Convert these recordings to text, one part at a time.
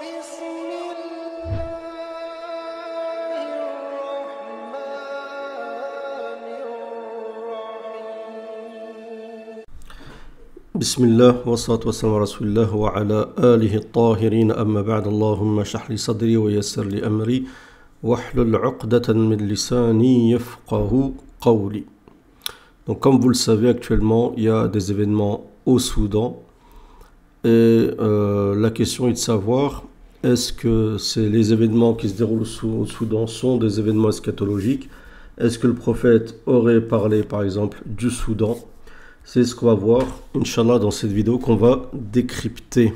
بسم الله والصلاة والسلام على رسول الله وعلى آله الطاهرين أما بعد اللهم اشرح لي صدري ويسر لي أمري واحلل عقدة من لساني يفقه قولي. Donc comme vous le savez actuellement, il y a des événements au Soudan et la question est de savoir est-ce que les événements qui se déroulent au Soudan sont des événements eschatologiques? Est-ce que le prophète aurait parlé par exemple du Soudan? C'est ce qu'on va voir, Inch'Allah, dans cette vidéo qu'on va décrypter.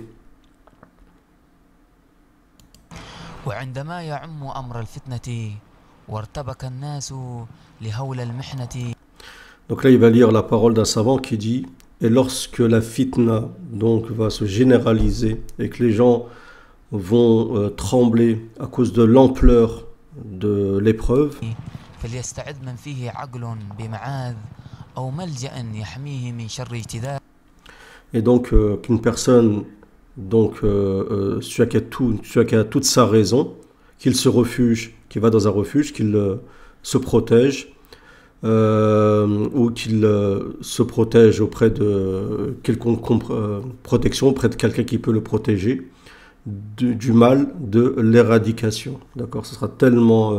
Donc là, il va lire la parole d'un savant qui dit « Et lorsque la fitna donc, va se généraliser et que les gens vont trembler à cause de l'ampleur de l'épreuve, et donc qu'une personne donc celui qui a toute sa raison, qu'il se refuge, qu'il va dans un refuge, qu'il se protège ou qu'il se protège auprès de quelconque protection, auprès de quelqu'un qui peut le protéger du mal, de l'éradication. D'accord, ce sera tellement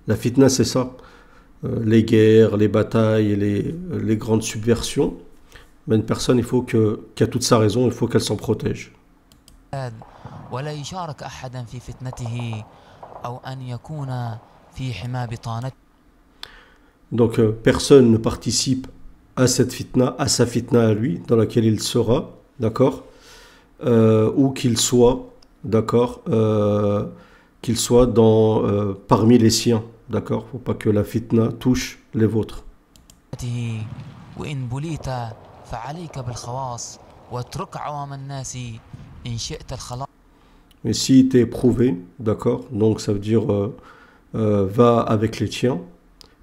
la fitna, c'est ça. Les guerres, les batailles, les grandes subversions, mais une personne, il faut qui a toute sa raison, il faut qu'elle s'en protège. Donc personne ne participe à cette fitna, à sa fitna à lui, dans laquelle il sera, d'accord, ou qu'il soit, d'accord, qu'il soit parmi les siens. D'accord, faut pas que la fitna touche les vôtres. Mais si tu es éprouvé, d'accord, donc ça veut dire va avec les tiens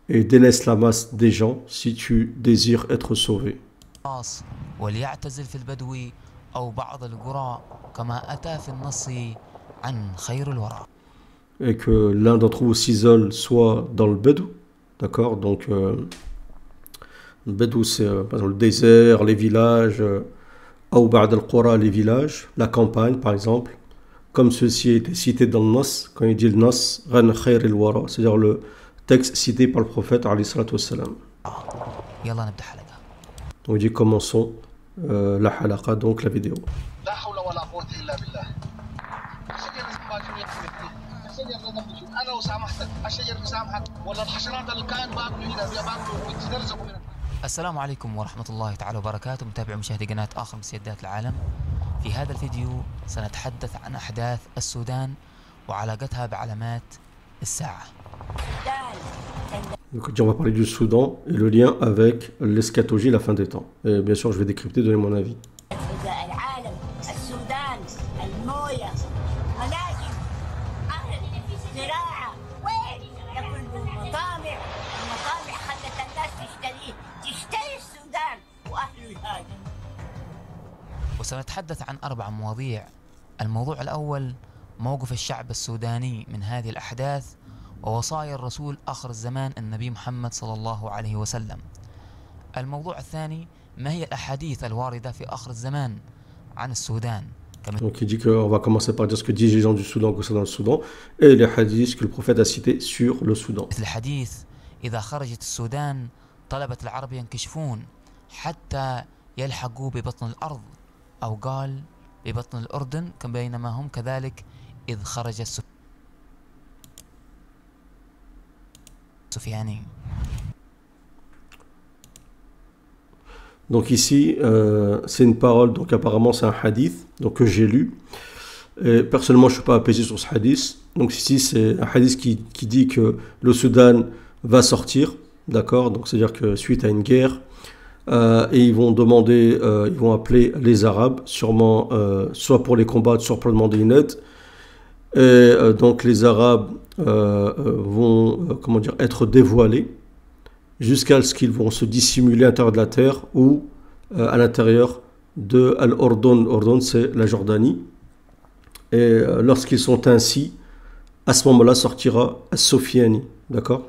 et délaisse la masse des gens si tu désires être sauvé. Et que l'un d'entre vous s'isole soit dans le Bédou, d'accord, donc le Bédou c'est par exemple le désert, les villages, ou ba'd al-Qura, les villages, la campagne par exemple, comme ceci a été cité dans le Nas, quand il dit le Nas, Ghan khayr al-wara, c'est-à-dire le texte cité par le prophète alayhi salatu wassalam. Donc il dit commençons la halaqa, donc la vidéo. السلام عليكم ورحمة الله تعالى وبركاته. متابعي مشاهدي قناة آخر من سيدات العالم. في هذا الفيديو سنتحدث عن أحداث السودان وعلاقتها بعلامات الساعة. Donc on va parler du Soudan et le lien avec l'eschatologie, la fin des temps. Et bien sûr, je vais décrypter, donner mon avis. وسنتحدث عن 4 مواضيع. الموضوع الأول موقف الشعب السوداني من هذه الأحداث ووصايا الرسول آخر الزمان النبي محمد صلى الله عليه وسلم. الموضوع الثاني ما هي الأحاديث الواردة في آخر الزمان عن السودان. Donc il dit qu'on va commencer par dire ce que disent les gens du Soudan concernant le Soudan et les hadiths que le prophète a cités sur le Soudan. الحديث إذا خرجت السودان طلبت العرب ينكشفون حتى يلحقوا ببطن الأرض أو قال ببطن الأردن بينما هم كذلك إذ خرج السفياني. Donc ici, c'est une parole, donc apparemment c'est un hadith donc, que j'ai lu. Et personnellement, je ne suis pas apaisé sur ce hadith. Donc ici, c'est un hadith qui dit que le Soudan va sortir, d'accord. Donc c'est-à-dire que suite à une guerre, et ils vont demander, ils vont appeler les Arabes, sûrement soit pour les combattre, soit pour demander une aide. Et donc les Arabes vont comment dire, être dévoilés jusqu'à ce qu'ils vont se dissimuler à l'intérieur de la terre ou à l'intérieur de Al-Ordon. Ordon, c'est la Jordanie. Et lorsqu'ils sont ainsi, à ce moment-là sortira As-Sofiani. D'accord?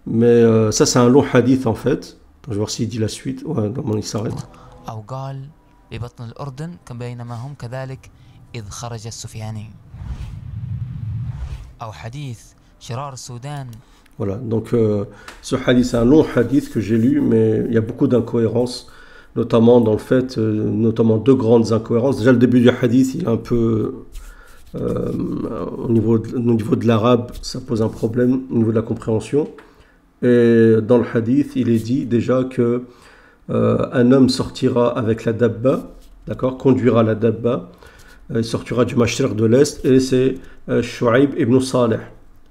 Mais ça, c'est un long hadith en fait. Je vais voir s'il dit la suite. Ouais, normalement, il s'arrête. أو قال ببطن الأردن بينما هم كذلك إذ خرج السفياني أو حديث شرار السودان. Voilà, donc ce hadith, c'est un long hadith que j'ai lu, mais il y a beaucoup d'incohérences, notamment dans le fait, notamment deux grandes incohérences. Déjà, le début du hadith, il est un peu, au niveau de l'arabe, ça pose un problème au niveau de la compréhension. Et dans le hadith, il est dit déjà que un homme sortira avec la dabba, d'accord, conduira la dabba, il sortira du mashriq de l'Est, et c'est Shu'aib ibn Saleh.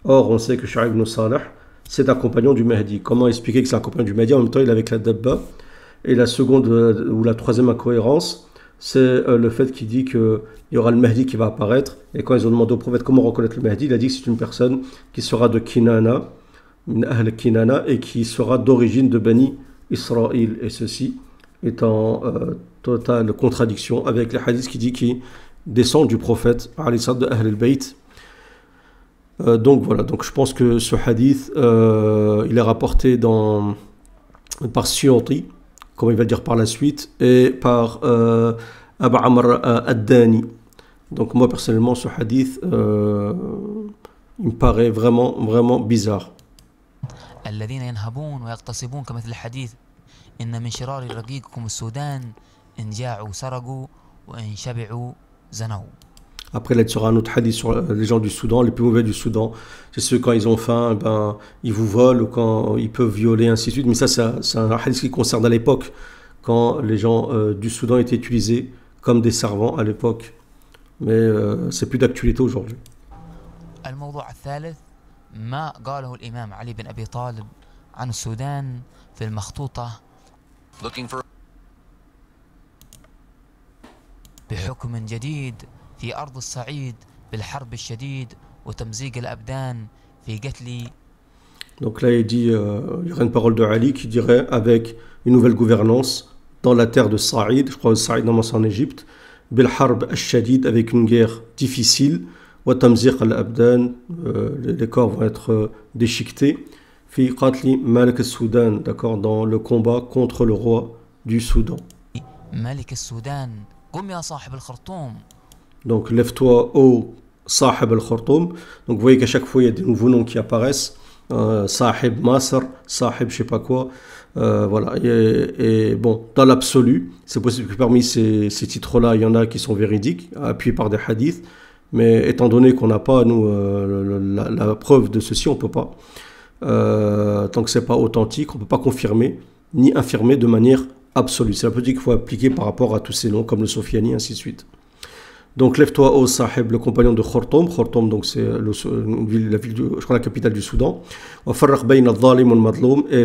Or, on sait que Shu'aib ibn Saleh, c'est un compagnon du Mahdi. Comment expliquer que c'est un compagnon du Mahdi? En même temps, il est avec la dabba. Et la seconde ou la troisième incohérence, c'est le fait qu'il dit qu'il y aura le Mahdi qui va apparaître. Et quand ils ont demandé au prophète comment reconnaître le Mahdi, il a dit que c'est une personne qui sera de Kinana, une Ahl Kinana, et qui sera d'origine de Bani Israël. Et ceci est en totale contradiction avec les hadiths qui dit qu'il descend du prophète, de Ahl al-Bayt. Donc voilà, donc je pense que ce hadith, il est rapporté par Suyuti, comme il va le dire par la suite, et par Abu Amr ad-Dani. Donc moi personnellement, ce hadith, il me paraît vraiment, vraiment bizarre. الذين ينهبون ويغتصبون كمثل الحديث إن من شرار رقيقكم السودان إن جاعوا سرقوا وإن شبعوا زنوا. Après, là, il sera un autre hadith sur les gens du Soudan, les plus mauvais du Soudan. C'est ceux, quand ils ont faim, ben, ils vous volent, ou quand ils peuvent violer, ainsi de suite. Mais ça, c'est un hadith qui concerne à l'époque, quand les gens du Soudan étaient utilisés comme des servants à l'époque. Mais c'est plus d'actualité aujourd'hui. الموضوع الثالث ما قاله الإمام علي بن أبي طالب عن السودان في المخطوطة بحكم جديد في أرض الصعيد بالحرب الشديد وتمزيق الأبدان في قتل. Donc là, il dit, il y aurait une parole de Ali qui dirait avec une nouvelle gouvernance dans la terre de Saïd, je crois que Saïd, normalement c'est en Égypte, bil harb al-shadid, avec une guerre difficile, wa tamziq al-abdan, les corps vont être déchiquetés, fi qatli Malik al-Soudan, d'accord, dans le combat contre le roi du Soudan. Malik al-Soudan, qum ya sahib al-Khartoum. Donc lève-toi ô Sahib al-Khartoum. Donc vous voyez qu'à chaque fois il y a des nouveaux noms qui apparaissent. Sahib Masr, Sahib je sais pas quoi. Voilà. Et bon, dans l'absolu, c'est possible que parmi ces titres-là, il y en a qui sont véridiques, appuyés par des hadiths. Mais étant donné qu'on n'a pas, nous, la preuve de ceci, on ne peut pas. Tant que ce n'est pas authentique, on ne peut pas confirmer ni infirmer de manière absolue. C'est la politique qu'il faut appliquer par rapport à tous ces noms, comme le Sofiani, ainsi de suite. Donc lève-toi ô Sahib, le compagnon de Khartoum. Khartoum, donc c'est la ville, je crois la capitale du Soudan. Et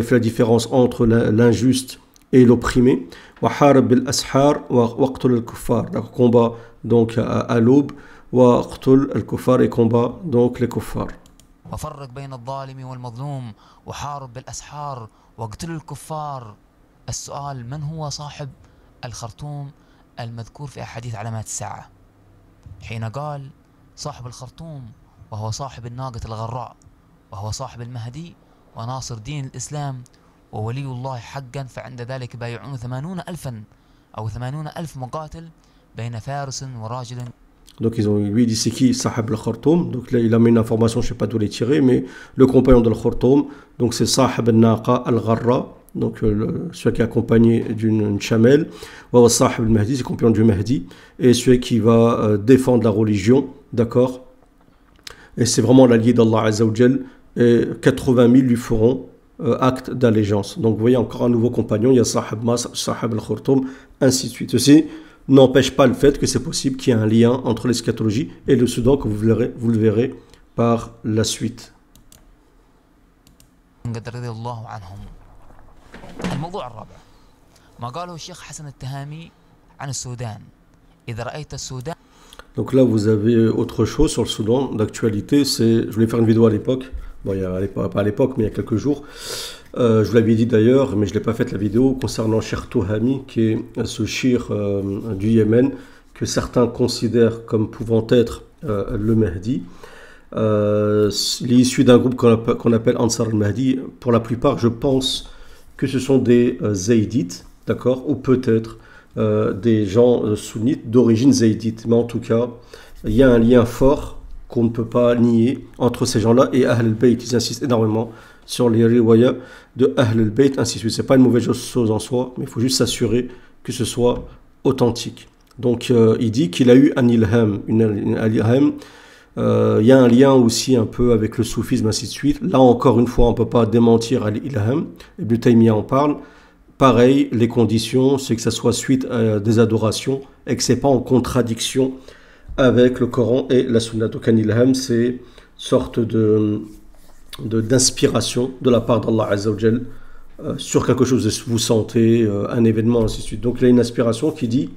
fait la différence entre l'injuste et l'opprimé. Donc combat donc à l'aube. Et combat donc les kuffar. وفرق بين الظالم والمظلوم وحارب بالأسحار واقتل الكفار. السؤال من هو صاحب الخرطوم المذكور في أحاديث علامات الساعة؟ حين قال صاحب الخرطوم وهو صاحب الناقة الغراء وهو صاحب المهدي وناصر دين الإسلام وولي الله حقا فعند ذلك بايعون 80,000 أو 80,000 مقاتل بين فارس وراجل. Donc lui il dit c'est qui Sahib al-Khartoum. Donc là il a mis une information, je ne sais pas d'où les tirer, mais le compagnon de al-Khartoum, donc c'est Sahib al-Naqa al-Gharra, donc celui qui est accompagné d'une chamelle. Wa Sahib al-Mahdi, c'est le compagnon du Mahdi, et celui qui va défendre la religion, d'accord. Et c'est vraiment l'allié d'Allah Azza wa Jal, et 80 000 lui feront acte d'allégeance. Donc vous voyez encore un nouveau compagnon, il y a Sahib Masr, Sahib al-Khartoum, ainsi de suite. Ceci n'empêche pas le fait que c'est possible qu'il y ait un lien entre l'eschatologie et le Soudan, que vous le verrez par la suite. الموضوع الرابع ما قاله الشيخ حسن التهامي عن السودان إذا رأيت السودان. Donc là vous avez autre chose sur le Soudan d'actualité. Je voulais faire une vidéo à l'époque, bon, pas à l'époque mais il y a quelques jours. Je vous l'avais dit d'ailleurs, mais je ne l'ai pas faite la vidéo concernant Cheikh Touhami, qui est ce shir du Yémen que certains considèrent comme pouvant être le Mahdi. Il est issu d'un groupe qu'on appelle Ansar al-Mahdi. Pour la plupart, je pense que ce sont des Zaydites, d'accord, ou peut-être des gens sunnites d'origine zaydite. Mais en tout cas, il y a un lien fort qu'on ne peut pas nier entre ces gens-là et Ahl al-Bayt. Ils insistent énormément sur les riwayas de Ahl al-Bayt, ainsi de suite. C'est pas une mauvaise chose en soi, mais il faut juste s'assurer que ce soit authentique. Donc il dit qu'il a eu un ilham, une ilham. Il y a un lien aussi un peu avec le soufisme, ainsi de suite. Là encore une fois, on ne peut pas démentir l'ilham. Ibn Taymiyyah en parle. Pareil, les conditions, c'est que ça soit suite à des adorations et que ce n'est pas en contradiction avec le Coran et la Sunna. Donc un ilham, c'est une sorte d'inspiration de la part d'Allah Azza wa Jal sur quelque chose que vous sentez, un événement, ainsi de suite. Donc il y a une inspiration qui dit,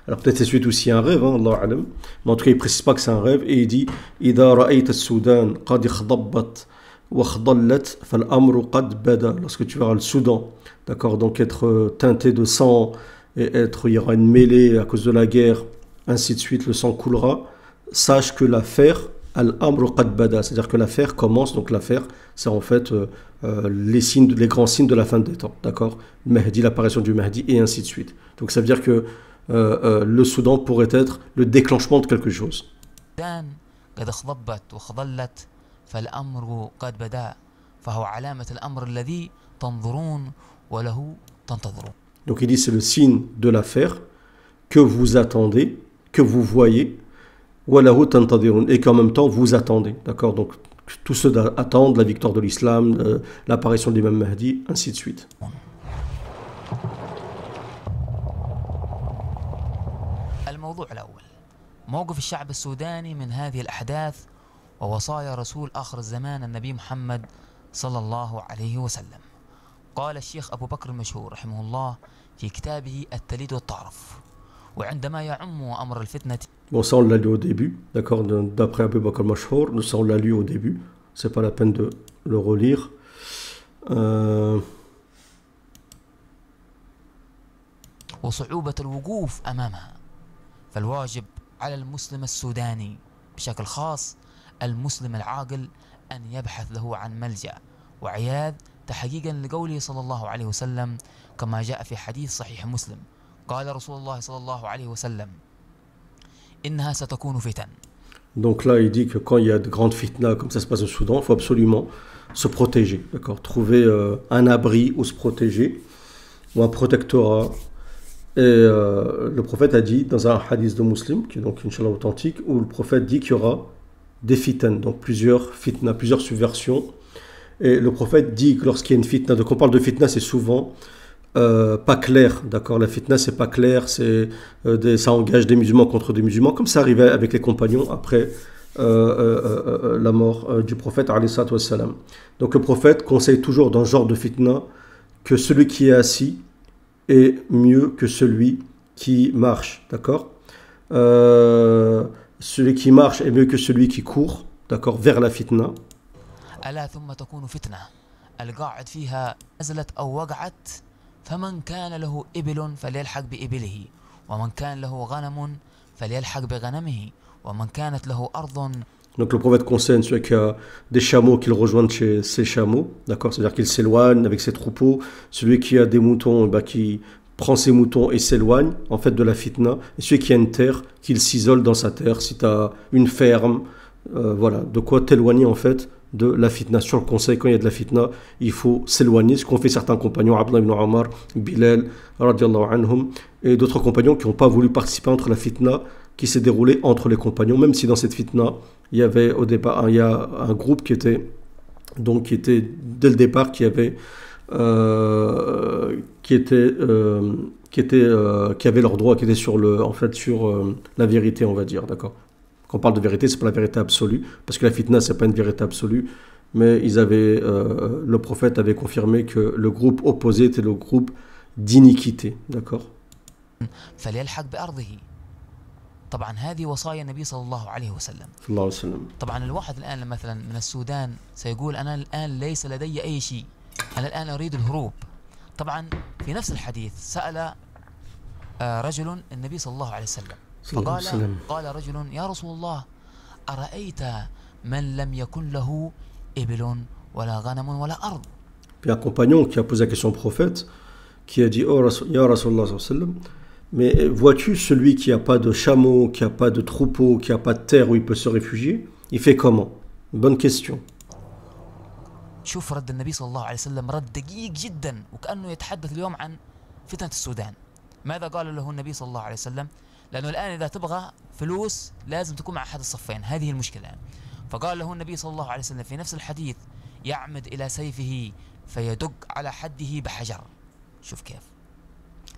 alors peut-être c'est suite aussi à un rêve, hein, Allah alam, mais en tout cas il ne précise pas que c'est un rêve, et il dit إِذَا رَأَيْتَ السُّودَانَ قَدْ اخْضَبَّتْ وَخْضَلَّتْ فَالْأَمْرُ قَدْ بَدَى. Lorsque tu verras le Soudan, d'accord, donc être teinté de sang, et il y aura une mêlée à cause de la guerre, ainsi de suite, le sang coulera, sache que l'affaire, al-amru qad bada, c'est-à-dire que l'affaire commence, donc l'affaire, c'est en fait les grands signes de la fin des temps, d'accord, Mahdi, l'apparition du Mahdi, et ainsi de suite. Donc ça veut dire que le Soudan pourrait être le déclenchement de quelque chose. قد اخضبت وخضلت فالأمر قد بدا فهو علامة الأمر الذي تنظرون وله تنتظرون. Donc il dit c'est le signe de l'affaire que vous attendez, que vous voyez, وله تنتظرون, et qu'en même temps vous attendez, d'accord. Donc tous ceux attendent la victoire de l'islam, l'apparition de l'imam Mahdi, ainsi de suite. الموضوع الأول موقف الشعب السوداني من هذه الأحداث ووصايا رسول آخر الزمان النبي محمد صلى الله عليه وسلم. قال الشيخ أبو بكر المشهور رحمه الله في كتابه التليد والتعرف وعندما يعم أمر الفتنة. Bon, ça on l'a lu au début, d'accord, d'après Abu Bakr al-Mashhour, ça on l'a lu au début, c'est pas la peine de le relire. وصعوبة الوقوف أمامها فالواجب على المسلم السوداني بشكل خاص المسلم العاقل أن يبحث له عن ملجأ وعياذ تحقيقا لقوله صلى الله عليه وسلم كما جاء في حديث صحيح مسلم قال رسول الله صلى الله عليه وسلم إنها ستكون فتن. Donc là, il dit que quand il y a de grandes fitnas, comme ça se passe au Soudan, il faut absolument se protéger, d'accord, trouver un abri où se protéger, ou un protectorat. Et le prophète a dit, dans un hadith de Muslim, qui est donc Inch'Allah authentique, où le prophète dit qu'il y aura des fitans, donc plusieurs fitnas, plusieurs subversions. Et le prophète dit que lorsqu'il y a une fitna, donc on parle de fitna, c'est souvent pas clair, d'accord. La fitna, c'est pas clair, ça engage des musulmans contre des musulmans, comme ça arrivait avec les compagnons après la mort du prophète, alayhi salatu wassalam. Donc le prophète conseille toujours dans ce genre de fitna que celui qui est assis est mieux que celui qui marche, d'accord. Celui qui marche est mieux que celui qui court, d'accord, vers la fitna. ألا ثم تكون فتنة القاعد فيها نزلت أو وقعت فمن كان له إبل فليلحق بإبله ومن كان له غنم فليلحق بغنمه ومن كانت له أرض. Donc le prophète conseille celui qui a des chameaux qu'il rejoigne chez ses chameaux, d'accord, c'est-à-dire qu'il s'éloigne avec ses troupeaux. Celui qui a des moutons, qui prend ses moutons et s'éloigne en fait de la fitna. Et celui qui a une terre, qu'il s'isole dans sa terre. Si tu as une ferme, voilà, de quoi t'éloigner en fait de la fitna. Sur le conseil, quand il y a de la fitna, il faut s'éloigner. Ce qu'ont fait certains compagnons, Abdullah ibn Omar, Bilal, radiallahu anhum, et d'autres compagnons qui n'ont pas voulu participer entre la fitna qui s'est déroulée entre les compagnons, même si dans cette fitna, il y avait au départ, il y a un groupe qui était dès le départ, qui avait qui avaient leur droit, qui étaient sur la vérité, on va dire, d'accord. Quand on parle de vérité, c'est pas la vérité absolue, parce que la fitna, c'est pas une vérité absolue, mais le prophète avait confirmé que le groupe opposé était le groupe d'iniquité, d'accord. طبعا هذه وصايا النبي صلى الله عليه وسلم. صلى الله عليه وسلم. طبعا الواحد الآن مثلا من السودان سيقول أنا الآن ليس لدي أي شيء، أنا الآن أريد الهروب. طبعا في نفس الحديث سأل رجل النبي صلى الله عليه وسلم. قال رجل يا رسول الله أرأيت من لم يكن له إبل ولا غنم ولا أرض. Puis un compagnon qui a posé la question au prophète, qui a dit « Oh, Ya Rasulallah, mais vois-tu celui qui n'a pas de chameau, qui n'a pas de troupeau, qui n'a pas de terre où il peut se réfugier, il fait comment ?» Bonne question. شوف رد النبي صلى الله عليه وسلم رد دقيق جدا وكأنه يتحدث اليوم عن فتنة السودان. ماذا قال له النبي صلى الله عليه وسلم؟ لأنه الآن إذا تبغى فلوس لازم تكون مع أحد الصفين، هذه المشكلة. فقال له النبي صلى الله عليه وسلم في نفس الحديث يعمد إلى سيفه فيدق على حده بحجر. شوف كيف.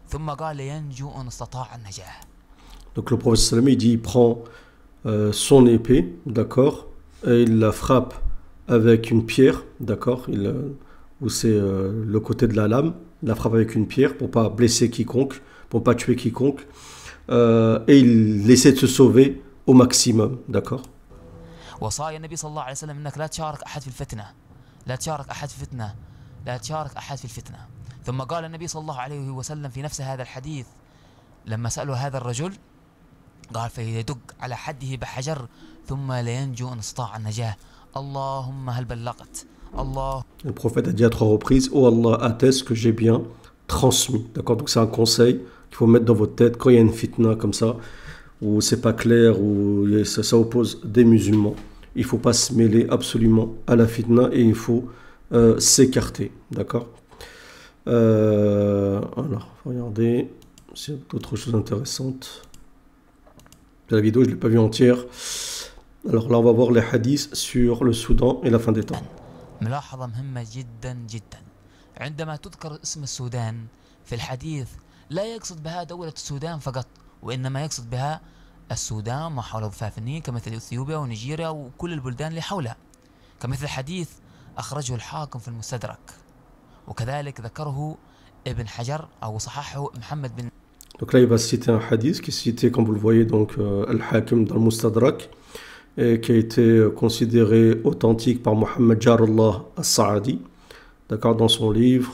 ثم قال ينجو إن استطاع النجاة. Donc le prophète sallam il dit il prend son épée, d'accord, et il la frappe avec une pierre, d'accord, où c'est le côté de la lame, il la frappe avec une pierre pour pas blesser quiconque, pour pas tuer quiconque, et il essaie de se sauver au maximum, d'accord. وصايا النبي صلى الله عليه وسلم انك لا تشارك احد في الفتنه، لا تشارك احد في الفتنه، لا تشارك احد في الفتنه. ثم قال النبي صلى الله عليه وسلم في نفس هذا الحديث لما سألوا هذا الرجل قال فيدق على حده بحجر ثم لينجو ان استطاع النجاه. اللهم هل بلغت. الله. Le prophète a dit à 3 reprises, oh Allah atteste que j'ai bien transmis, d'accord. Donc c'est un conseil qu'il faut mettre dans votre tête quand il y a une fitna comme ça, où c'est pas clair, où ça oppose des musulmans. Il faut pas se mêler absolument à la fitna et il faut s'écarter, d'accord. Alors, regardez s'il y a d'autres choses intéressantes. La vidéo, je ne l'ai pas vue entière. Alors là, on va voir les hadiths sur le Soudan et la fin des temps. ملاحظة مهمة جدا جدا. عندما تذكر اسم السودان في الحديث لا يقصد بها دولة السودان فقط، وإنما يقصد بها السودان ما حول ضفاف النيل كمثل إثيوبيا ونيجيريا وكل البلدان اللي حولها، كمثل حديث أخرجه الحاكم في المستدرك، وكذلك ذكره ابن حجر أو صححه محمد بن. Donc là, il va citer un hadith qui est cité, comme vous le voyez, donc Al-Hakim dans le Mustadrak, et qui a été considéré authentique par Mohammed Jarullah As-Saadi, d'accord, dans son livre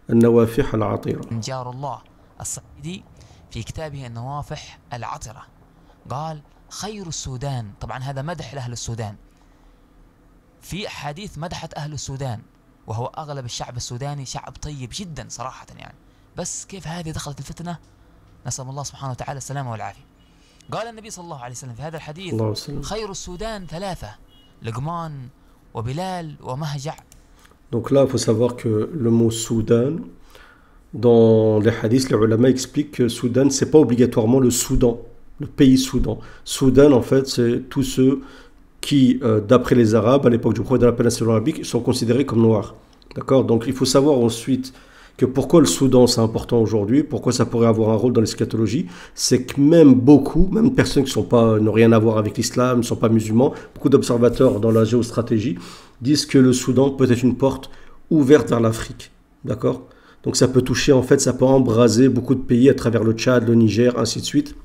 Al-Nawafih Al-Atira. Jarullah As-Saadi في كتابه النوافح العطرة قال خير السودان، طبعا هذا مدح لأهل السودان، في أحاديث مدحت أهل السودان وهو أغلب الشعب السوداني شعب طيب جدا صراحة يعني، بس كيف هذه دخلت الفتنة؟ نسأل الله سبحانه وتعالى السلامة والعافية. قال النبي صلى الله عليه وسلم في هذا الحديث خير السودان 3 لقمان وبلال ومهجع. Donc là, il faut savoir que le mot Soudan, dans les hadiths, les ulama expliquent que Soudan, c'est pas obligatoirement le Soudan, le pays Soudan. Soudan, en fait, c'est tous ceux qui, d'après les Arabes, à l'époque du prophète de la péninsule arabique, sont considérés comme noirs. D'accord. Donc il faut savoir ensuite que pourquoi le Soudan c'est important aujourd'hui, pourquoi ça pourrait avoir un rôle dans l'eschatologie, c'est que même même personnes qui n'ont rien à voir avec l'islam, ne sont pas musulmans, beaucoup d'observateurs dans la géostratégie disent que le Soudan peut être une porte ouverte vers l'Afrique. D'accord. Donc ça peut toucher, en fait, ça peut embraser beaucoup de pays à travers le Tchad, le Niger, ainsi de suite,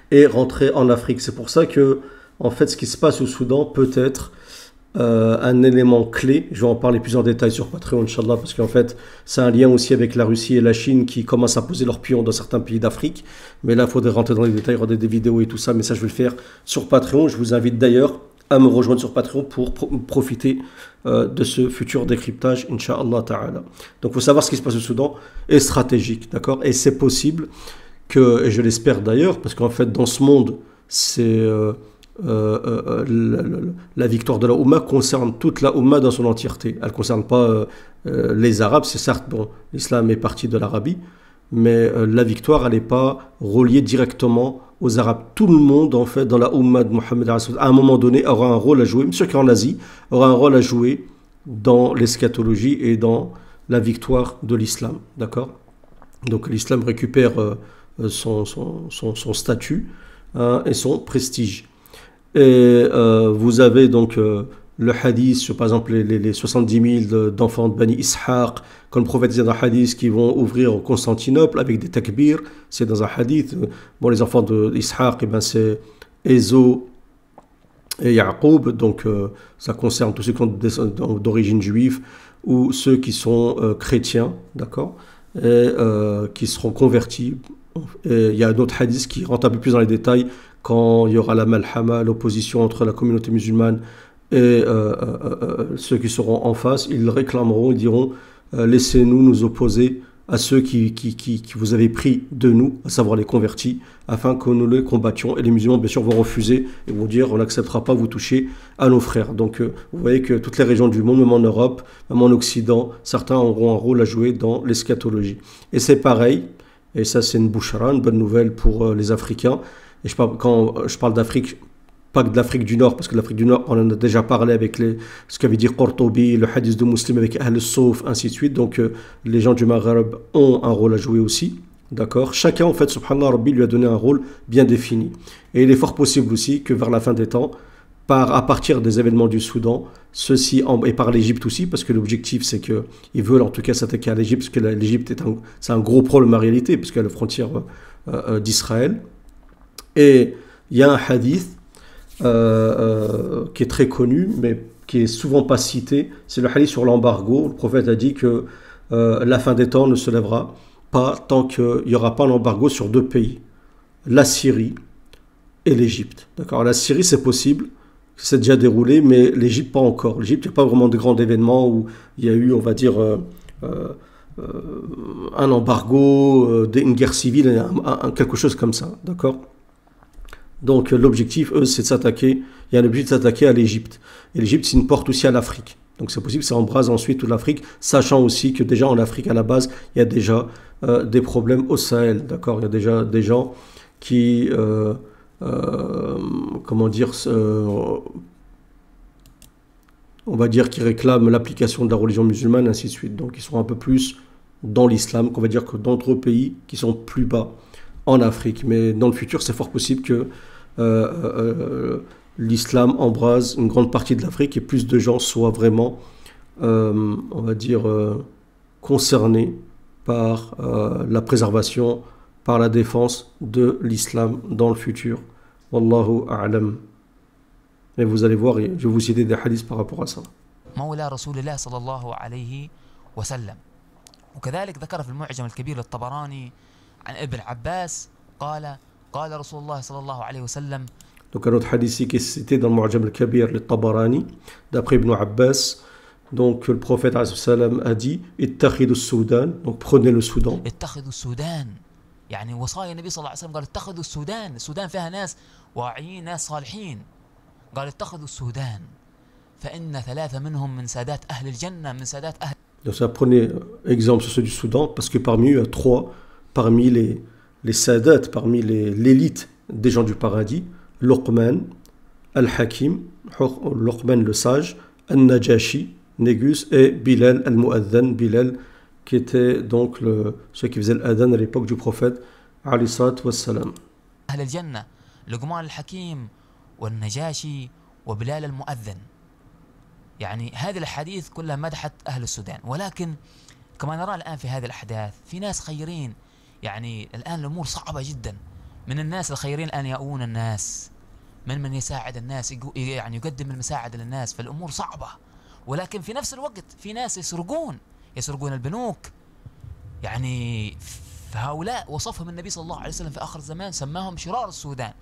et rentrer en Afrique. C'est pour ça que, en fait, ce qui se passe au Soudan peut être un élément clé. Je vais en parler plus en détail sur Patreon, Inch'Allah, parce qu'en fait, c'est un lien aussi avec la Russie et la Chine qui commencent à poser leurs pions dans certains pays d'Afrique. Mais là, il faudrait rentrer dans les détails, regarder des vidéos et tout ça, mais ça, je vais le faire sur Patreon. Je vous invite d'ailleurs à me rejoindre sur Patreon pour profiter de ce futur décryptage, Inch'Allah Ta'ala. Donc, il faut savoir ce qui se passe au Soudan est stratégique, d'accord? Et c'est possible que, et je l'espère d'ailleurs, parce qu'en fait, dans ce monde, c'est... la victoire de la Oumma concerne toute la Oumma dans son entièreté. Elle ne concerne pas les Arabes. C'est certes, bon, l'islam est parti de l'Arabie, mais la victoire, elle n'est pas reliée directement aux Arabes. Tout le monde, en fait, dans la Oumma de Mohammed, à un moment donné, aura un rôle à jouer, même ceux qui sont en Asie, aura un rôle à jouer dans l'eschatologie et dans la victoire de l'islam. D'accord? Donc l'islam récupère son statut, hein, et son prestige. Et vous avez donc le hadith sur, par exemple, les 70 000 d'enfants de Bani Ishaq, quand le prophète disait dans un hadith qu'ils vont ouvrir Constantinople avec des takbirs, c'est dans un hadith. Bon, les enfants d'Ishaq, eh ben, c'est Ézo et Yaqub, donc ça concerne tous ceux qui sont d'origine juive ou ceux qui sont chrétiens, d'accord, et qui seront convertis Et il y a d'autres hadiths qui rentrent un peu plus dans les détails quand il y aura la malhama, l'opposition entre la communauté musulmane et ceux qui seront en face. Ils réclameront, ils diront laissez-nous nous opposer à ceux qui vous avez pris de nous, à savoir les convertis, afin que nous les combattions. Et les musulmans, bien sûr, vont refuser et vont dire on n'acceptera pas vous toucher à nos frères. Donc, vous voyez que toutes les régions du monde, même en Europe, même en Occident, certains auront un rôle à jouer dans l'eschatologie. Et c'est pareil, et ça c'est une bouchara, une bonne nouvelle pour les Africains. Et quand je parle d'Afrique, pas que de l'Afrique du Nord, parce que l'Afrique du Nord, on en a déjà parlé avec ce qu'avait dit Qurtubi, le hadith de Muslim avec Ahl Souf, ainsi de suite. Donc, les gens du Maghreb ont un rôle à jouer aussi. D'accord. Chacun, en fait, subhanallah, Rabbi lui a donné un rôle bien défini. Et il est fort possible aussi que vers la fin des temps, à partir des événements du Soudan, et par l'Égypte aussi, parce que l'objectif, c'est qu'ils veulent en tout cas s'attaquer à l'Égypte, parce que l'Égypte c'est un gros problème en réalité, parce qu'elle est la frontière d'Israël. Et il y a un hadith qui est très connu, mais qui est souvent pas cité, c'est le hadith sur l'embargo. Le prophète a dit que la fin des temps ne se lèvera pas tant qu'il n'y aura pas un embargo sur deux pays, la Syrie et l'Égypte. D'accord. La Syrie, c'est possible, c'est déjà déroulé, mais l'Égypte, pas encore. L'Égypte, il n'y a pas vraiment de grands événements où il y a eu, on va dire, un embargo, une guerre civile, quelque chose comme ça. D'accord. Donc l'objectif, eux, c'est de s'attaquer, il y a l'objectif de s'attaquer à l'Égypte. Et l'Égypte, c'est une porte aussi à l'Afrique. Donc c'est possible que ça embrase ensuite toute l'Afrique, sachant aussi que déjà en Afrique, à la base, il y a déjà des problèmes au Sahel. D'accord. Il y a déjà des gens qui, comment dire, on va dire, qui réclament l'application de la religion musulmane, ainsi de suite. Donc ils sont un peu plus dans l'islam, qu'on va dire, que dans d'autres pays qui sont plus bas en Afrique. Mais dans le futur, c'est fort possible que l'islam embrase une grande partie de l'Afrique et plus de gens soient vraiment, on va dire, concernés par la préservation, par la défense de l'islam dans le futur. Wallahu a'lam. Et vous allez voir, je vais vous citer des hadiths par rapport à ça. مولى رسول الله صلى الله عليه وسلم. وكذلك ذكر في المعجم الكبير للطبراني عن ابن عباس قال رسول الله صلى الله عليه وسلم. Donc un autre hadith qui est cité dans le Mu'jam al-Kabir, le Tabarani, d'après Ibn Abbas, donc le prophète a dit ittakhidou Soudan, donc prenez le Soudan. اتخذوا السودان يعني وصايا النبي صلى الله عليه وسلم قال اتخذوا السودان. السودان فيها ناس واعيين ناس صالحين. قال اتخذوا السودان فإن ثلاثة منهم من سادات أهل الجنة من سادات أهل. Donc ça prenez exemple sur ceux du Soudan, parce que parmi eux, il y a trois, parmi les sadats, parmi l'élite des gens du paradis, Luqman, Al-Hakim, Luqman le sage, Al-Najashi, Négus, et Bilal al-Mu'adhan, Bilal qui était donc celui qui faisait l'adhan à l'époque du prophète alayhi salatu wassalam. أهل الجنة لقمان الحكيم والنجاشي وبلال المؤذن. يعني هذه الأحاديث كلها مدحت أهل السودان، ولكن كما نرى الآن في هذه الأحداث في ناس خيرين. يعني الآن الأمور صعبة جدا. من الناس الخيرين الآن يؤون الناس، من يساعد الناس، يعني يقدم المساعدة للناس، فالأمور صعبة. ولكن في نفس الوقت في ناس يسرقون البنوك. يعني فهؤلاء وصفهم النبي صلى الله عليه وسلم في آخر الزمان، سماهم شرار السودان.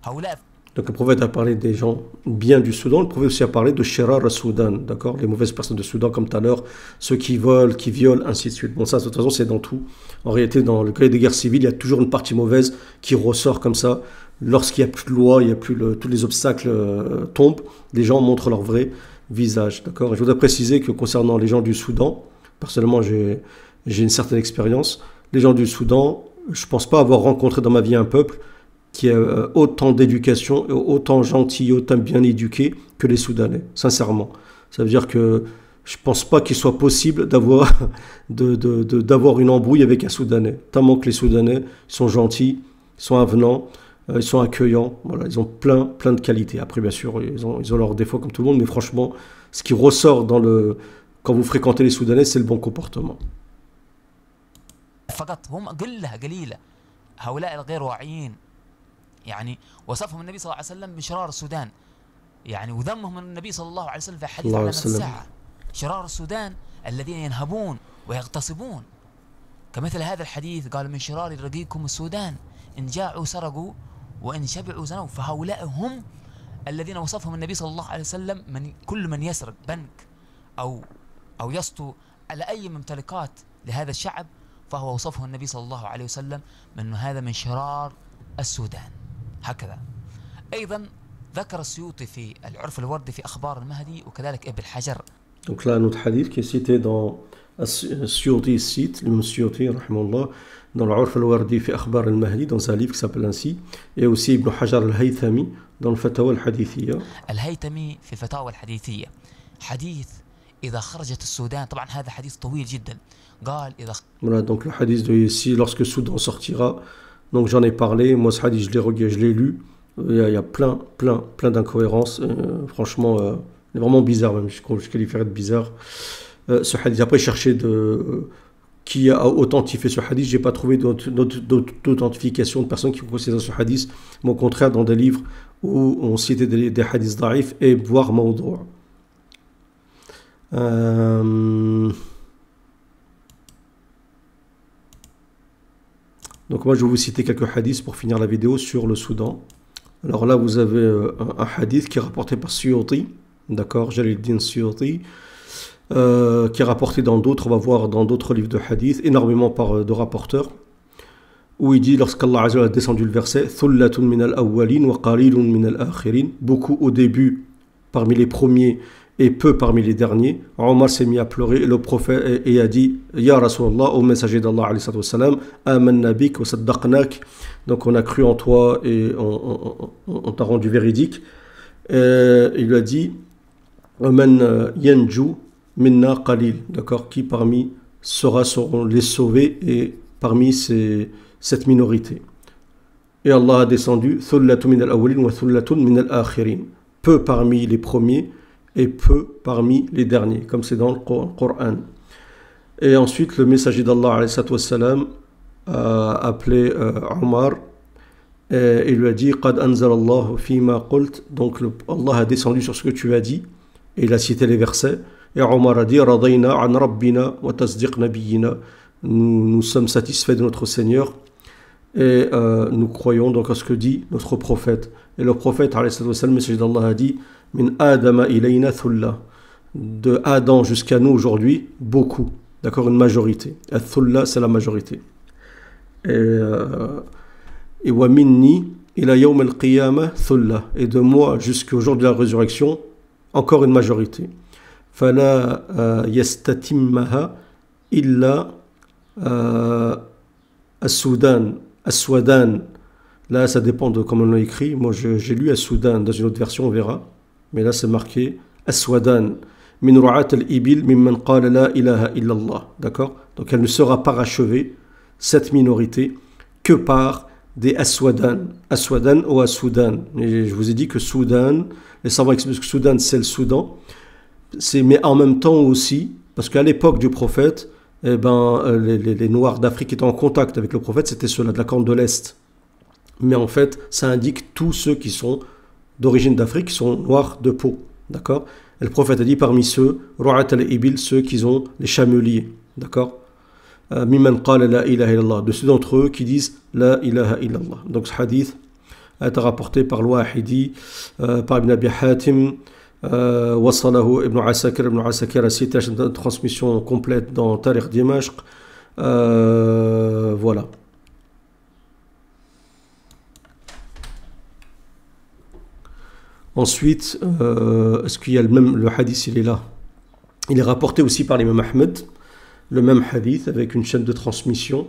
هؤلاء. Donc le prophète a parlé des gens bien du Soudan, le prophète aussi a parlé de Shirar al-Soudan, d'accord, les mauvaises personnes du Soudan comme tout à l'heure, ceux qui volent, qui violent, ainsi de suite. Bon ça, de toute façon, c'est dans tout. En réalité, dans le cas des guerres civiles, il y a toujours une partie mauvaise qui ressort comme ça. Lorsqu'il n'y a plus de loi, il n'y a plus tous les obstacles tombent, les gens montrent leur vrai visage, d'accord. Et je voudrais préciser que concernant les gens du Soudan, personnellement, j'ai une certaine expérience. Les gens du Soudan, je ne pense pas avoir rencontré dans ma vie un peuple qui a autant d'éducation, autant gentil, autant bien éduqué que les Soudanais, sincèrement. Ça veut dire que je ne pense pas qu'il soit possible d'avoir une embrouille avec un Soudanais. Tellement que les Soudanais sont gentils, sont avenants, ils sont accueillants, voilà, ils ont plein de qualités. Après, bien sûr, ils ont leurs défauts comme tout le monde, mais franchement, ce qui ressort quand vous fréquentez les Soudanais, c'est le bon comportement. فقط هم قليلة هؤلاء الغير واعيين. يعني وصفهم النبي صلى الله عليه وسلم بشرار السودان، يعني وذمهم النبي صلى الله عليه وسلم في حديث علامة الساعة. شرار السودان الذين ينهبون ويغتصبون. كمثل هذا الحديث قال من شرار رقيقكم السودان إن جاعوا سرقوا وإن شبعوا زنوا. فهؤلاء هم الذين وصفهم النبي صلى الله عليه وسلم كل من يسرق بنك أو يسطو على أي ممتلكات لهذا الشعب، فهو وصفه النبي صلى الله عليه وسلم من هذا من شرار السودان. هكذا أيضا ذكر السيوطي في العرف الوردي في أخبار المهدي، وكذلك ابن حجر. Donc là, un autre hadith qui est cité dans Suyuti cite, l'imam Suyuti, rahimahullah, dans l'Urf al-Wardi fi Akhbar al-Mahdi, dans un livre qui s'appelle ainsi, et aussi Ibn Hajar al-Haythami dans le Fatawa al-Hadithiyya. الهيثمي في الفتاوى الحديثية حديث إذا خرجت السودان، طبعا هذا حديث طويل جدا، قال إذا Voilà, donc le hadith de ici, lorsque Soudan sortira, donc j'en ai parlé, moi ce hadith je l'ai lu, il y a plein d'incohérences, franchement, il est vraiment bizarre même, je qualifierais de bizarre. Ce hadith, après chercher qui a authentifié ce hadith, j'ai pas trouvé d'authentification de personnes qui ont considéré ce hadith, mais au contraire dans des livres où on citait des hadiths da'if et voire mawdou'. Donc moi je vais vous citer quelques hadiths pour finir la vidéo sur le Soudan. Alors là vous avez un hadith qui est rapporté par Suyuti, d'accord, Jalaluddin Suyuti, qui est rapporté dans d'autres, on va voir dans d'autres livres de hadith, énormément de rapporteurs, où il dit, lorsqu'Allah Azza wa Jalla a descendu le verset, Thullatun min al-awwalin wa qalilun min al-akhirin, beaucoup au début parmi les premiers et peu parmi les derniers. Omar s'est mis à pleurer et le prophète et a dit, Ya Rasulallah, au messager d'Allah alayhi salatu wassalam, amanna bik wa saddaqnak, donc on a cru en toi et on t'a rendu véridique. Il lui a dit, man yanju minna qalil, d'accord, qui parmi seront les sauvés et parmi cette minorité. Et Allah a descendu thullatun min al-awwalin wa thullatun min al-akhirin, peu parmi les premiers et peu parmi les derniers, comme c'est dans le Coran. Et ensuite le messager d'Allah alayhi salatu wassalam a appelé Omar et il lui a dit qad anzalallahu fima qult, donc Allah a descendu sur ce que tu as dit, et il a cité les versets. Et Omar a dit radayna an rabbina wa tasdiq nabiyyina, nous sommes satisfaits de notre Seigneur et nous croyons donc à ce que dit notre prophète. Et le prophète alayhi salatu wassalam, le messager d'Allah, a dit min adama ilayna thulla, de Adam jusqu'à nous aujourd'hui beaucoup, d'accord, une majorité. Thulla, c'est la majorité. Et wa minni ila yawm al-qiyamah thulla, et de moi jusqu'au jour de la résurrection encore une majorité. Fala yastatimmaha illa as-Soudan. Là ça dépend de comment on l'a écrit, moi j'ai lu as-Soudan, dans une autre version on verra, mais là c'est marqué as-Soudan min ru'at al-ibil mimman qala la ilaha illallah, d'accord, donc elle ne sera parachevée, cette minorité, que par des Aswadan ou As-Soudan. Et je vous ai dit que Soudan, les savants expliquent que Soudan c'est le Soudan, mais en même temps aussi, parce qu'à l'époque du prophète, eh ben, les Noirs d'Afrique étaient en contact avec le prophète, c'était ceux-là de la Corne de l'Est. Mais en fait, ça indique tous ceux qui sont d'origine d'Afrique, qui sont noirs de peau. D'accord? Et le prophète a dit parmi ceux, Ru'at al-Ibil, ceux qui ont les chameliers. D'accord? Mimman qala la ilaha illallah, de ceux d'entre eux qui disent la ilaha illallah. Donc ce hadith a été rapporté par l'Wahidi, par Ibn Abi Hatim, Wasalahu Ibn Asakir a cité la transmission complète dans Tarikh Dimashq. Voilà. Ensuite, est-ce qu'il y a le hadith, il est là. Il est rapporté aussi par l'imam Ahmed, le même hadith avec une chaîne de transmission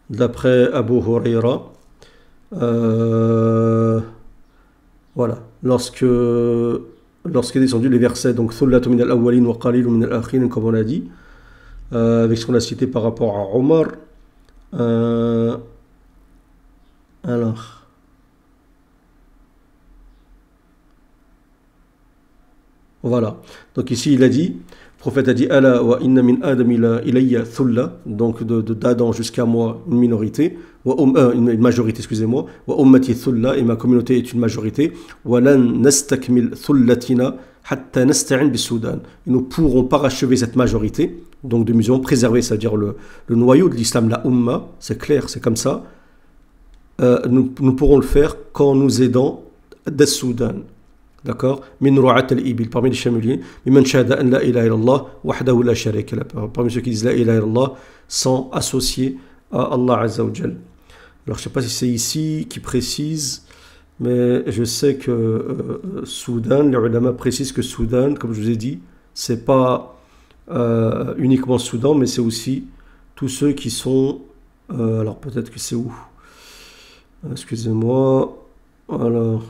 d'après Abu Huraira. Voilà. Lorsqu'il est descendu les versets, donc Thullatu min al-awwalin wa qalilun min al-akhirin, comme on a dit, avec ce qu'on a cité par rapport à Omar. Alors. Voilà. Donc ici, il a dit, le prophète a dit, Ala wa inna min adam ilayya thulla, donc d'Adam jusqu'à moi, une minorité, une majorité, excusez-moi, wa ummati thulla, et ma communauté est une majorité, wa lan nastakmil thullatina hatta nasta'in bis Soudan. Et nous ne pourrons parachever cette majorité, donc de musulmans préserver, c'est-à-dire le noyau de l'islam, la umma, c'est clair, c'est comme ça. Nous pourrons le faire quand nous aidons des Soudan. D'accord. Min ru'at al-ibil, parmi les chameliers, mimman shahada an la ilaha illallah wahdahu la sharika lah, parmi ceux qui disent la ilaha illallah sans associer à Allah Azza wa Jal. Alors je ne sais pas si c'est ici qui précise, mais je sais que Soudan, les ulama précisent que Soudan, comme je vous ai dit, c'est pas uniquement Soudan, mais c'est aussi tous ceux qui sont. Alors peut-être que c'est où? Excusez-moi. Alors.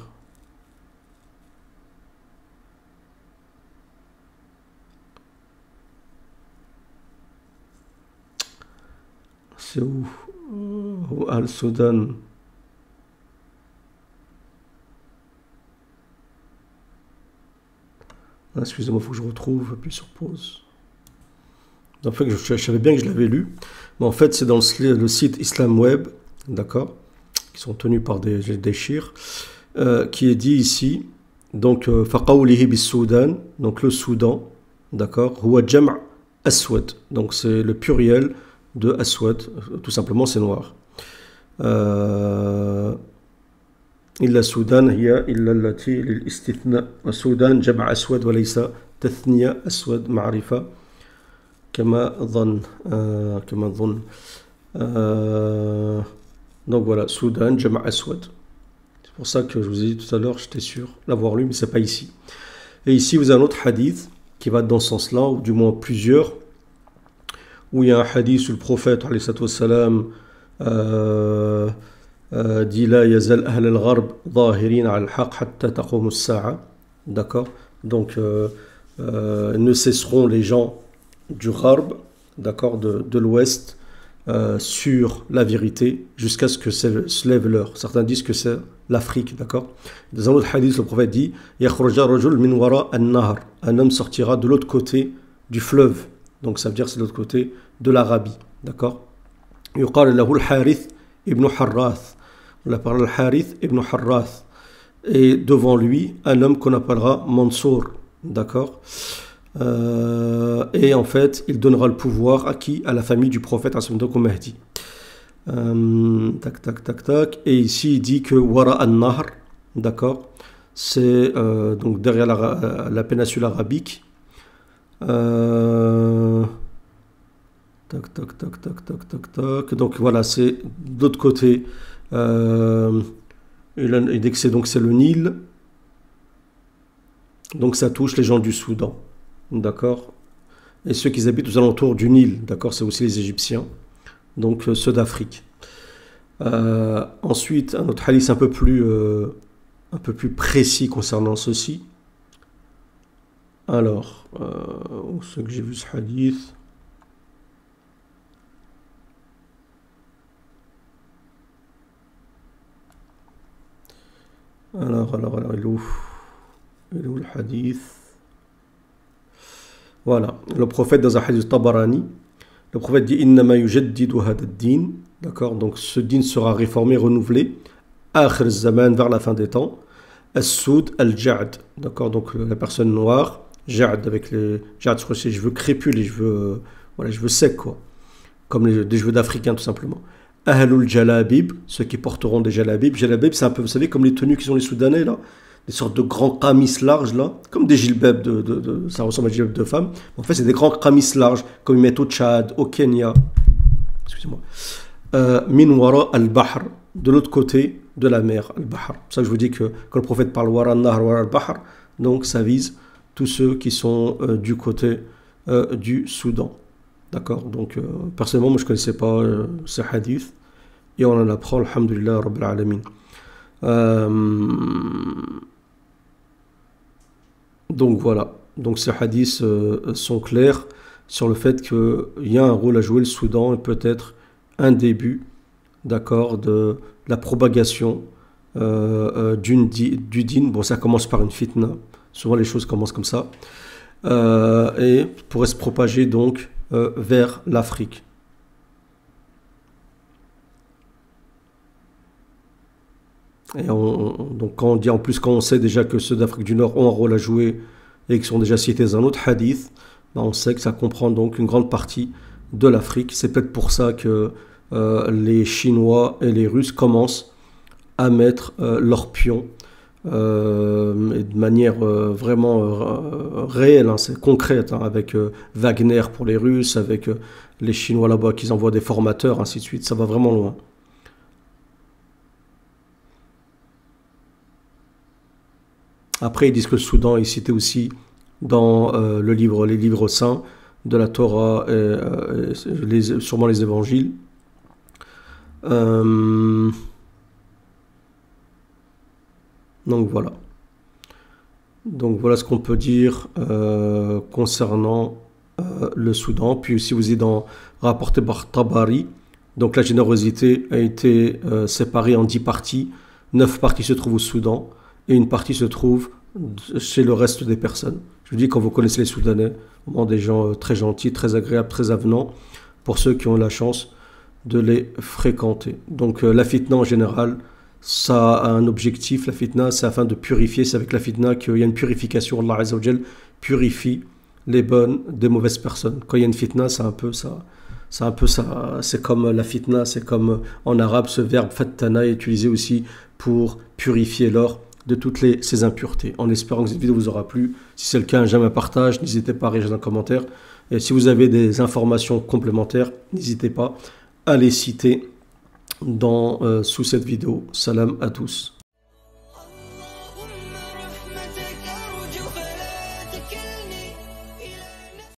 C'est où? Al-Soudan. Excusez-moi, il faut que je retrouve, appuie sur pause. En fait, je savais bien que je l'avais lu, mais en fait, c'est dans le site Islam Web, d'accord, qui sont tenus par des chiites, qui est dit ici, donc, faqawlihi bis Soudan, donc le Soudan, d'accord, huwa jam' aswad, donc c'est le pluriel de aswad, tout simplement c'est noir. إلا السودان هي إلا التي للاستثناء والسودان جمع أسود وليس تثنية أسود معرفة كما ظن donc voilà, Soudan جمع أسود. C'est pour ça que je vous ai dit tout à l'heure, j'étais sûr l'avoir lu, mais c'est pas ici. Et ici vous avez un autre hadith qui va dans ce sens-là, ou du moins plusieurs, où il y a un hadith où le prophète alayhi salatu wassalam dit la yazal ahl al-gharb zahirin ala al-haq hatta taqum as-sa'a, d'accord, donc ne cesseront les gens du gharb, d'accord, de l'ouest sur la vérité jusqu'à ce que se lève l'heure. Certains disent que c'est l'Afrique, d'accord. Dans un autre hadith, le prophète dit yakhruja rajul min wara an-nahr, un homme sortira de l'autre côté du fleuve, donc ça veut dire c'est de l'autre côté de l'Arabie, d'accord. Yuqal lahu al-Harith ibn Harrath, on l'appelle al-Harith ibn Harrath, et devant lui un homme qu'on appellera Mansour, d'accord. Et en fait il donnera le pouvoir à qui? À la famille du prophète, donc au Mahdi. Et ici il dit que Wara an-Nahr, d'accord, c'est donc derrière la péninsule arabique. Donc voilà, c'est de l'autre côté. Il dit que c'est le Nil. Donc ça touche les gens du Soudan, d'accord, et ceux qui habitent aux alentours du Nil, d'accord, c'est aussi les Égyptiens, donc ceux d'Afrique. Ensuite, un autre hadith un peu plus précis concernant ceci. Alors, ce que j'ai vu ce hadith. Alors, il est où le hadith? Voilà, le prophète dans un hadith Tabarani, le prophète dit innama yujaddidu hada ad-din, d'accord, donc ce din sera réformé, renouvelé, akhir az-zaman, vers la fin des temps, as-soud al-ja'd, d'accord, donc la personne noire, ja'd avec les ja'd, je crois que c'est les cheveux crépus, les cheveux, voilà, les cheveux secs, quoi, comme des cheveux d'Africains tout simplement. Ahlul jalabib, ceux qui porteront des jalabib. Jalabib, c'est un peu, vous savez, comme les tenues qui sont les Soudanais, là, des sortes de grands qamis larges, là, comme des gilbebs, ça ressemble à des gilbebs de femmes. En fait, c'est des grands qamis larges, comme ils mettent au Tchad, au Kenya. Excusez-moi. Min wara al-bahr, de l'autre côté de la mer, al-bahr. C'est pour ça que je vous dis que quand le prophète parle wara al-nahr, wara al-bahr, donc ça vise tous ceux qui sont du côté du Soudan. D'accord, donc personnellement, moi je ne connaissais pas ce hadith et on en apprend, alhamdulillah, rabbil alamin. Donc voilà, donc ces hadiths sont clairs sur le fait qu'il y a un rôle à jouer le Soudan et peut-être un début, d'accord, de la propagation du din. Bon, ça commence par une fitna, Souvent les choses commencent comme ça. Et pourrait se propager donc vers l'Afrique. Et donc quand on dit en plus, quand on sait déjà que ceux d'Afrique du Nord ont un rôle à jouer et qui sont déjà cités dans un autre hadith, ben on sait que ça comprend donc une grande partie de l'Afrique. C'est peut-être pour ça que les Chinois et les Russes commencent à mettre leurs pions de manière vraiment réelle, hein, c'est concrète, hein, avec Wagner pour les Russes, avec les Chinois là-bas qui envoient des formateurs, ainsi de suite. Ça va vraiment loin. Après, ils disent que le Soudan est cité aussi dans les livres saints de la Torah, sûrement les évangiles. Donc voilà. Donc voilà ce qu'on peut dire concernant le Soudan. Puis aussi vous êtes dans rapporté par Tabari. Donc la générosité a été séparée en 10 parties. 9 parties se trouvent au Soudan et une partie se trouve chez le reste des personnes. Je vous dis, quand vous connaissez les Soudanais, vraiment des gens très gentils, très agréables, très avenants, pour ceux qui ont la chance de les fréquenter. Donc la fitna en général, ça a un objectif. La fitna, c'est afin de purifier. C'est avec la fitna qu'il y a une purification. Allah Azza wa Jal purifie les bonnes des mauvaises personnes. Quand il y a une fitna, c'est un peu ça. C'est comme la fitna, c'est comme en arabe, ce verbe fattana est utilisé aussi pour purifier l'or de toutes ces impuretés. En espérant que cette vidéo vous aura plu. Si c'est le cas, j'aime un partage. N'hésitez pas à réagir dans les commentaires. Et si vous avez des informations complémentaires, n'hésitez pas à les citer sous cette vidéo. Salam à tous.